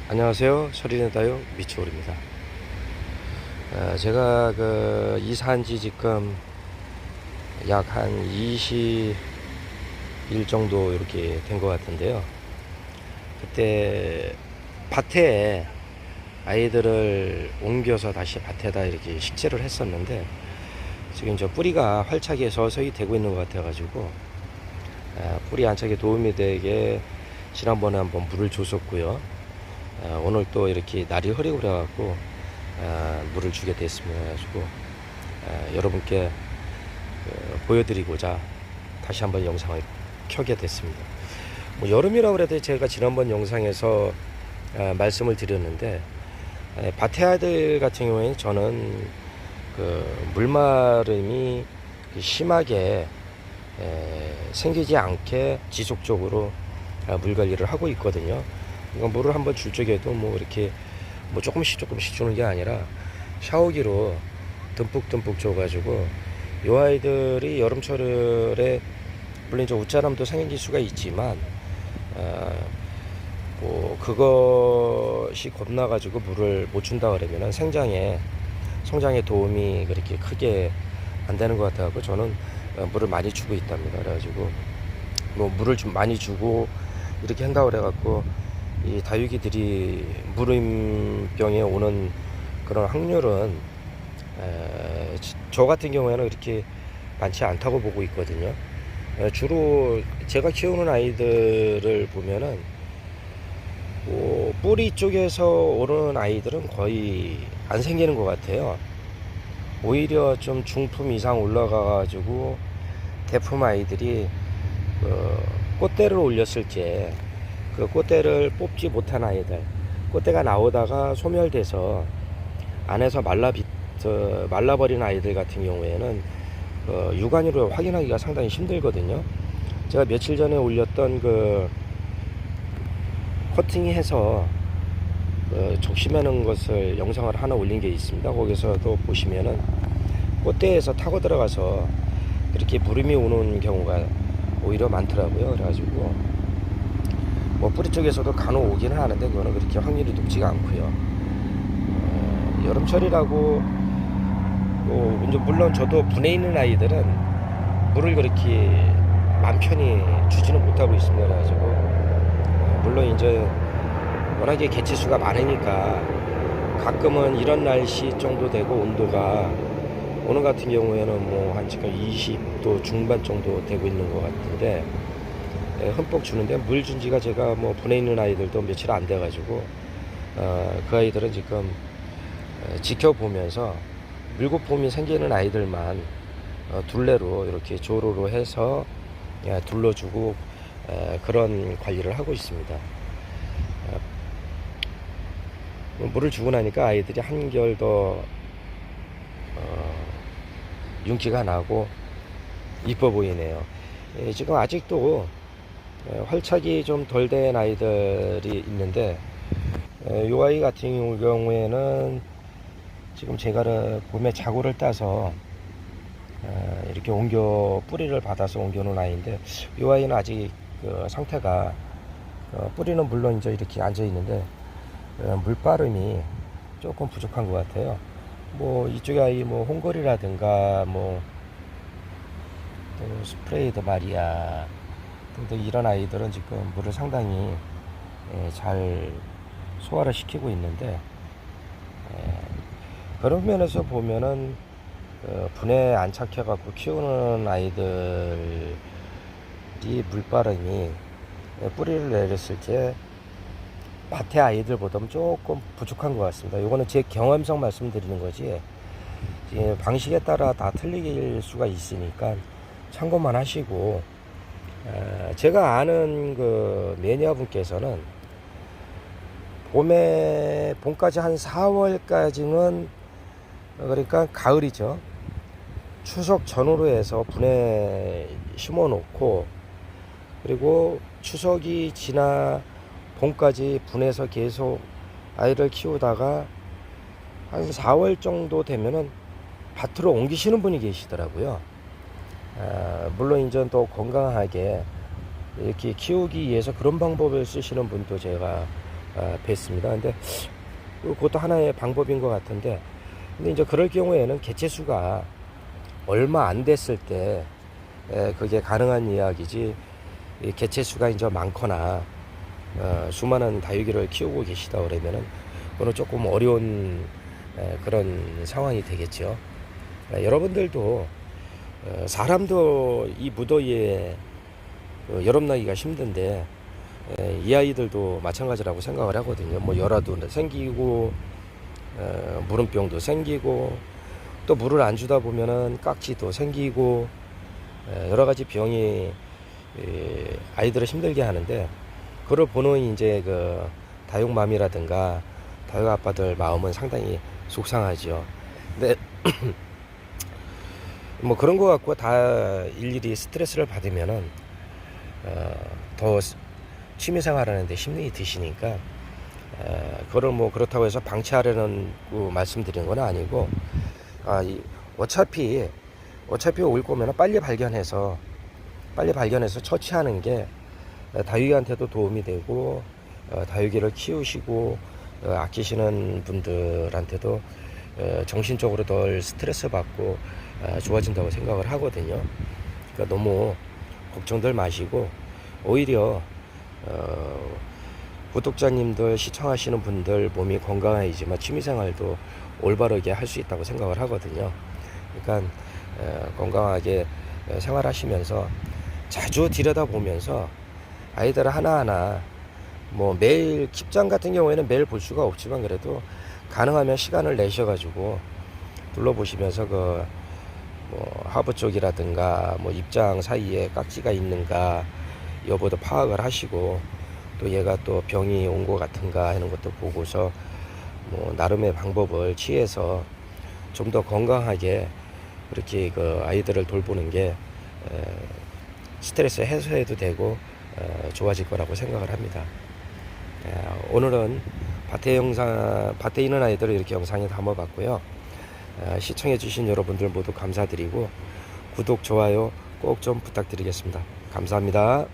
안녕하세요. 소리내 다육 미추홀입니다. 제가 이사한 지 지금 약 한 20일 정도 이렇게 된 것 같은데요. 그때 밭에 아이들을 옮겨서 다시 밭에다 이렇게 식재를 했었는데, 지금 저 뿌리가 활착이 서서히 되고 있는 것 같아가지고 뿌리 안착에 도움이 되게 지난번에 한번 물을 줬었고요. 오늘 또 이렇게 날이 흐리고 그래갖고 물을 주게 됐습니다. 그래가지고 여러분께 보여드리고자 다시 한번 영상을 켜게 됐습니다. 뭐 여름이라고 그래도 제가 지난번 영상에서 말씀을 드렸는데, 밭의 아이들 같은 경우에는 저는 물마름이 심하게 생기지 않게 지속적으로 물 관리를 하고 있거든요. 그러니까 물을 한번 줄 적에도 뭐 이렇게 뭐 조금씩 주는 게 아니라 샤워기로 듬뿍 줘가지고 이 아이들이 여름철에 물론 이제 웃자람도 생길 수가 있지만 뭐 그것이 겁나가지고 물을 못 준다 그러면은 성장에 도움이 그렇게 크게 안 되는 것 같아서 저는 물을 많이 주고 있답니다. 그래가지고 뭐 물을 좀 많이 주고 이렇게 한다고 그래갖고 이 다육이들이 물음병에 오는 그런 확률은 저 같은 경우에는 그렇게 많지 않다고 보고 있거든요. 주로 제가 키우는 아이들을 보면은 뭐 뿌리 쪽에서 오는 아이들은 거의 안 생기는 것 같아요. 오히려 좀 중품 이상 올라가가지고 대품 아이들이 꽃대를 올렸을 때 그 꽃대를 뽑지 못한 아이들, 꽃대가 나오다가 소멸돼서 안에서 말라버린 아이들 같은 경우에는 육안으로 확인하기가 상당히 힘들거든요. 제가 며칠 전에 올렸던 커팅해서 적심하는 것을 영상을 하나 올린 게 있습니다. 거기서도 보시면은 꽃대에서 타고 들어가서 이렇게 물음이 오는 경우가 오히려 많더라고요. 그래가지고 뭐 뿌리 쪽에서도 간혹 오기는 하는데 그거는 그렇게 확률이 높지가 않고요. 여름철이라고 이제 물론 저도 분해 있는 아이들은 물을 그렇게 맘 편히 주지는 못하고 있습니다. 그래가지고 물론 이제 워낙에 개체수가 많으니까 가끔은 이런 날씨 정도 되고 온도가 오늘 같은 경우에는 뭐 한 지금 20도 중반 정도 되고 있는 것 같은데 흠뻑 주는데 물 준 지가 제가 뭐 분해 있는 아이들도 며칠 안 돼가지고 그 아이들은 지금 지켜보면서 물거품이 생기는 아이들만 둘레로 이렇게 조로로 해서 둘러주고 그런 관리를 하고 있습니다. 물을 주고 나니까 아이들이 한결 더 윤기가 나고 이뻐 보이네요. 지금 아직도 활착이 좀 덜 된 아이들이 있는데 이 아이 같은 경우에는 지금 제가 봄에 자구를 따서 이렇게 뿌리를 받아서 옮겨 놓은 아이인데, 이 아이는 아직 상태가 뿌리는 물론 이제 이렇게 앉아 있는데 물바름이 조금 부족한 것 같아요. 뭐 이쪽에 아이 뭐 홍걸이라든가 뭐 또 스프레이드 마리아 등등 이런 아이들은 지금 물을 상당히 잘 소화를 시키고 있는데, 그런 면에서 보면은 분해 안착해 갖고 키우는 아이들이 물바람이 뿌리를 내렸을 때 밭의 아이들보다는 조금 부족한 것 같습니다. 이거는 제 경험상 말씀드리는 거지 방식에 따라 다 틀릴 수가 있으니까 참고만 하시고, 제가 아는 매니아분께서는 봄까지 한 4월까지는 그러니까 가을이죠. 추석 전후로 해서 분해 심어 놓고, 그리고 추석이 지나 봄까지 분해서 계속 아이를 키우다가 한 4월 정도 되면은 밭으로 옮기시는 분이 계시더라고요. 물론 이제 또 건강하게 이렇게 키우기 위해서 그런 방법을 쓰시는 분도 제가 뵀습니다. 근데 그것도 하나의 방법인 것 같은데, 근데 이제 그럴 경우에는 개체 수가 얼마 안 됐을 때 그게 가능한 이야기지, 이 개체 수가 이제 많거나 수많은 다육이를 키우고 계시다 그러면은 그건 조금 어려운 그런 상황이 되겠죠. 여러분들도 사람도 이 무더위에 여름나기가 힘든데 이 아이들도 마찬가지라고 생각을 하거든요. 뭐 열화도 생기고 무름병도 생기고 또 물을 안 주다 보면은 깍지도 생기고 여러 가지 병이 아이들을 힘들게 하는데, 그걸 보는 이제 그 다육맘이라든가 다육 아빠들 마음은 상당히 속상하죠. 근데 뭐 그런 거 갖고 다 일일이 스트레스를 받으면은 더 취미생활하는데 힘이 드시니까 그걸 뭐 그렇다고 해서 방치하려는 말씀드린 건 아니고, 어차피 올 거면 빨리 발견해서 처치하는 게 다육이한테도 도움이 되고 다육이를 키우시고 아끼시는 분들한테도 정신적으로 덜 스트레스 받고 좋아진다고 생각을 하거든요. 그러니까 너무 걱정들 마시고 오히려 구독자님들, 시청하시는 분들 몸이 건강해지만 취미생활도 올바르게 할 수 있다고 생각을 하거든요. 그러니까 건강하게 생활하시면서 자주 들여다보면서 아이들 하나하나, 뭐 매일 킵장 같은 경우에는 매일 볼 수가 없지만 그래도 가능하면 시간을 내셔가지고 둘러보시면서 그 뭐 하부 쪽이라든가 뭐 입장 사이에 깍지가 있는가 여부도 파악을 하시고, 또 얘가 또 병이 온 것 같은가 하는 것도 보고서 뭐 나름의 방법을 취해서 좀 더 건강하게 그렇게 그 아이들을 돌보는 게 스트레스 해소해도 되고 좋아질 거라고 생각을 합니다. 오늘은 밭에 있는 아이들을 이렇게 영상에 담아봤고요. 시청해 주신 여러분들 모두 감사드리고 구독, 좋아요 꼭 좀 부탁드리겠습니다. 감사합니다.